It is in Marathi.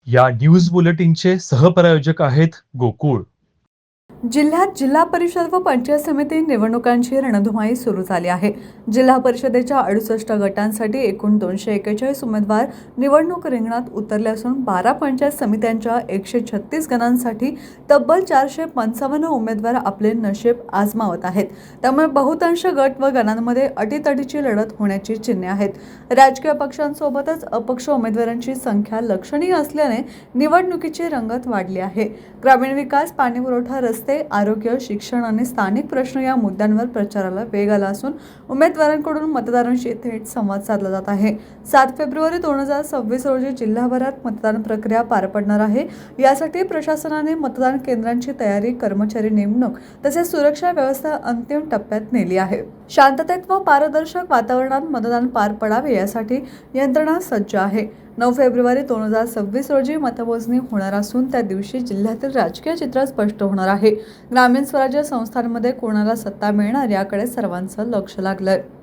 या न्यूज बुलेटिनचे सहप्रायोजक आहेत गोकुळ. जिल्ह्यात जिल्हा परिषद व पंचायत समिती निवडणुकांची रणधुमाळी सुरू झाली आहे. जिल्हा परिषदेच्या 68 गटांसाठी एकूण 241 उमेदवार निवडणूक रिंगणात उतरले असून 12 पंचायत समित्यांच्या 136 गणांसाठी तब्बल 455 उमेदवार आपले नशीब आजमावत आहेत. त्यामुळे बहुतांश गट व गणांमध्ये अटीतटीची लढत होण्याची चिन्हे आहेत. राजकीय पक्षांसोबतच अपक्ष उमेदवारांची संख्या लक्षणीय असल्याने निवडणुकीची रंगत वाढली आहे. ग्रामीण विकास, पाणीपुरवठा, रस्ते, आरोग्य, शिक्षण आणि स्थानिक प्रश्न या मुद्द्यांवर प्रचाराला वेग आला असून उमेदवारांकडून मतदारांशी थेट संवाद साधला जात आहे. 7 फेब्रुवारी 2026 रोजी जिल्हाभरात मतदान प्रक्रिया पार पडणार आहे. यासाठी प्रशासनाने मतदान केंद्रांची तयारी, कर्मचारी नेमणूक तसेच सुरक्षा व्यवस्था अंतिम टप्प्यात नेली आहे. शांततेत व पारदर्शक वातावरणात मतदान पार पडावे यासाठी यंत्रणा सज्ज आहे. 9 फेब्रुवारी 2026 रोजी मतमोजणी होणार असून त्या दिवशी जिल्ह्यातील राजकीय चित्र स्पष्ट होणार आहे. ग्रामीण स्वराज्य संस्थांमध्ये कोणाला सत्ता मिळणार याकडे सर्वांचं लक्ष लागलंय.